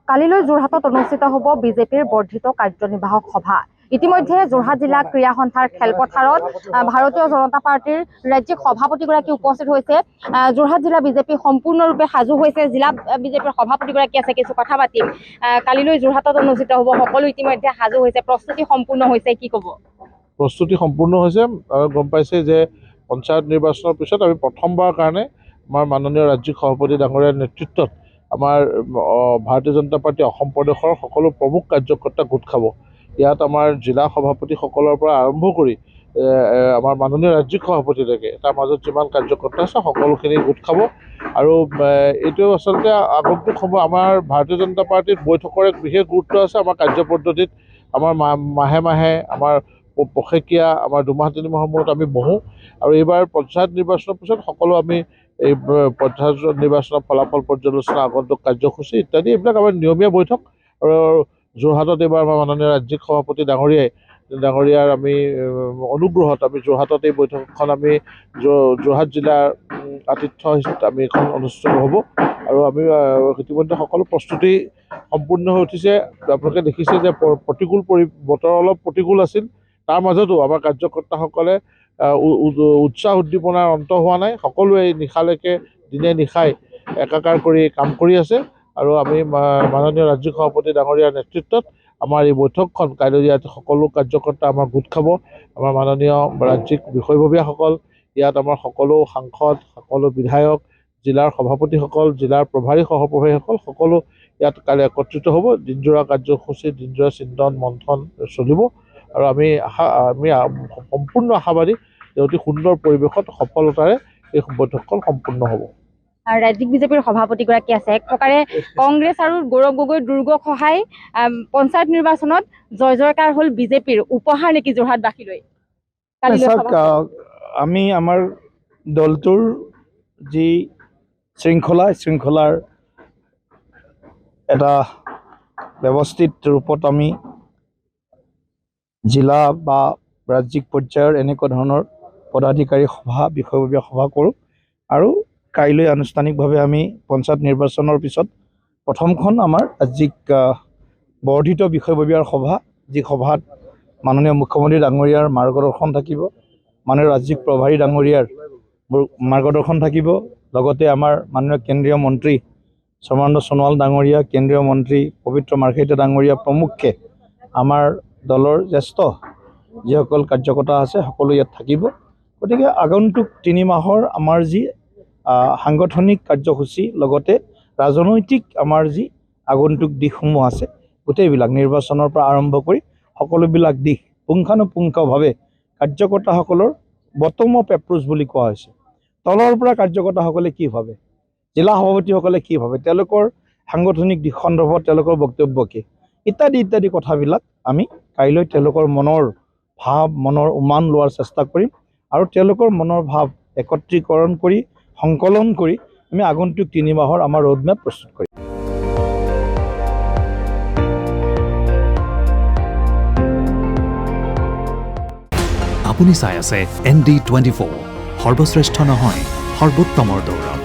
কালিলৈ যোৰহাটত অনুষ্ঠিত হ'ব বিজেপিৰ বৰ্ধিত কাৰ্যনিৰ্বাহক সভা। ইতিমধ্যে যোৰহাট জিলা ক্ৰীড়া সন্থাৰ খেলপথাৰত ভাৰতীয় জনতা পাৰ্টিৰ ৰাজ্যিক সভাপতিগৰাকী উপস্থিত হৈছে। যোৰহাট জিলা বিজেপি সম্পূৰ্ণৰূপে সাজু হৈছে। জিলা বিজেপিৰ সভাপতিগৰাকী আছে, কিছু কথা পাতিম। কালিলৈ যোৰহাটত অনুষ্ঠিত হ'ব, সকলো ইতিমধ্যে সাজু হৈছে, প্ৰস্তুতি সম্পূৰ্ণ হৈছে, কি ক'ব? প্ৰস্তুতি সম্পূৰ্ণ হৈছে আৰু গম পাইছে যে পঞ্চায়ত নিৰ্বাচনৰ পিছত আমি প্ৰথমবাৰৰ কাৰণে আমাৰ মাননীয় ৰাজ্যিক সভাপতি ডাঙৰীয়াৰ নেতৃত্বত আমাৰ ভাৰতীয় জনতা পাৰ্টি অসম প্ৰদেশৰ সকলো প্ৰমুখ কাৰ্যকৰ্তা গোট খাব। ইয়াত আমাৰ জিলা সভাপতিসকলৰ পৰা আৰম্ভ কৰি আমাৰ মাননীয় ৰাজ্যিক সভাপতিলৈকে তাৰ মাজত যিমান কাৰ্যকৰ্তা আছে সকলোখিনি গোট খাব। আৰু এইটো আচলতে আগন্তুক সময় আমাৰ ভাৰতীয় জনতা পাৰ্টিত বৈঠকৰ এক বিশেষ গুৰুত্ব আছে। আমাৰ কাৰ্যপদ্ধতিত আমাৰ মাহে মাহে আমাৰ পষেকীয়া আমাৰ দুমাহ তিনিমাহৰ মূৰত আমি বহোঁ আৰু এইবাৰ পঞ্চায়ত নিৰ্বাচনৰ পিছত সকলো আমি এই পঞ্চায়ত নিৰ্বাচনৰ ফলাফল পৰ্যালোচনা, আগন্তুক কাৰ্যসূচী ইত্যাদি এইবিলাক আমাৰ নিয়মীয়া বৈঠক। আৰু যোৰহাটত এইবাৰ আমাৰ মাননীয় ৰাজ্যিক সভাপতি ডাঙৰীয়াৰ আমি অনুগ্ৰহত আমি যোৰহাটত এই বৈঠকখন আমি যোৰহাট জিলাৰ আতিথ্য হিচাপে আমি এখন অনুষ্ঠিত হ'ব। আৰু আমি ইতিমধ্যে সকলো প্ৰস্তুতি সম্পূৰ্ণ হৈ উঠিছে। আপোনালোকে দেখিছে যে বতৰ অলপ প্ৰতিকূল আছিল, তাৰ মাজতো আমাৰ কাৰ্যকৰ্তাসকলে উৎসাহ উদ্দীপনাৰ অন্ত হোৱা নাই। সকলোৱে নিশালৈকে দিনে নিশাই একাকাৰ কৰি কাম কৰি আছে। আৰু আমি মাননীয় ৰাজ্যিক সভাপতি ডাঙৰীয়াৰ নেতৃত্বত আমাৰ এই বৈঠকখন কাইলৈ ইয়াত সকলো কাৰ্যকৰ্তা আমাৰ গোট খাব। আমাৰ মাননীয় ৰাজ্যিক বিষয়ববীয়াসকল, ইয়াত আমাৰ সকলো সাংসদ, সকলো বিধায়ক, জিলাৰ সভাপতিসকল, জিলাৰ প্ৰভাৰী সহপ্ৰভাৰীসকল সকলো ইয়াত কালি একত্ৰিত হ'ব। দিনজোৰা কাৰ্যসূচী, দিনজোৰা চিন্তন মন্থন চলিব। আৰু আমি সম্পূৰ্ণ আশাবাদী যে অতি সুন্দৰ পৰিৱেশত সফলতাৰে এই বৈঠকখন সম্পূৰ্ণ হ'ব। ৰাজ্যিক বিজেপিৰ সভাপতিগৰাকী আছে, এক প্ৰকাৰে কংগ্ৰেছ আৰু গৌৰৱ গগৈ দুৰ্গক সহায় পঞ্চায়ত নিৰ্বাচনত জয় জয়কাৰ হ'ল বিজেপিৰ, উপহাৰ নেকি যোৰহাটবাসীলৈ? আমি আমাৰ দলটোৰ যি শৃংখলাৰ এটা ব্যৱস্থিত ৰূপত আমি জিলা বা ৰাজ্যিক পৰ্যায়ৰ এনেকুৱা ধৰণৰ পদাধিকাৰী সভা, বিষয়ববীয়া সভা কৰোঁ। আৰু কাইলৈ আনুষ্ঠানিকভাৱে আমি পঞ্চায়ত নিৰ্বাচনৰ পিছত প্ৰথমখন আমাৰ ৰাজ্যিক বৰ্ধিত বিষয়ববীয়াৰ সভা, যি সভাত মাননীয় মুখ্যমন্ত্ৰী ডাঙৰীয়াৰ মাৰ্গদৰ্শন থাকিব, মাননীয় ৰাজ্যিক প্ৰভাৰী ডাঙৰীয়াৰ মাৰ্গদৰ্শন থাকিব, লগতে আমাৰ মাননীয় কেন্দ্ৰীয় মন্ত্ৰী সৰ্বানন্দ সোণোৱাল ডাঙৰীয়া, কেন্দ্ৰীয় মন্ত্ৰী পবিত্ৰ মাৰ্ঘেৰিটা ডাঙৰীয়া প্ৰমুখ্যে আমাৰ দলৰ জ্যেষ্ঠ যিসকল কাৰ্যকৰ্তা আছে সকলো ইয়াত থাকিব। গতিকে আগন্তুক 3 মাহৰ আমাৰ যি সাংগঠনিক কাৰ্যসূচী, লগতে ৰাজনৈতিক আমাৰ যি আগন্তুক দিশসমূহ আছে, গোটেইবিলাক নিৰ্বাচনৰ পৰা আৰম্ভ কৰি সকলোবিলাক দিশ পুংখানুপুংখভাৱে কাৰ্যকৰ্তাসকলৰ বটম অপ এপ্ৰোচ বুলি কোৱা হৈছে। তলৰ পৰা কাৰ্যকৰ্তাসকলে কি ভাবে, জিলা সভাপতিসকলে কি ভাবে, তেওঁলোকৰ সাংগঠনিক দিশ সন্দৰ্ভত তেওঁলোকৰ বক্তব্য কি, ইত্যাদি কথাবিলাক আমি কাইলৈ তেওঁলোকৰ মনৰ ভাৱ, মনৰ উমান লোৱাৰ চেষ্টা কৰিম। আৰু তেওঁলোকৰ মনৰ ভাৱ একত্ৰীকৰণ কৰি সংকলন কৰি আমি আগন্তুক 3 মাহৰ আমাৰ ৰোডমেপ প্ৰস্তুত কৰিম। আপুনি চাই আছে ND24, সৰ্বশ্ৰেষ্ঠ নহয়, সৰ্বোত্তমৰ দৌৰ।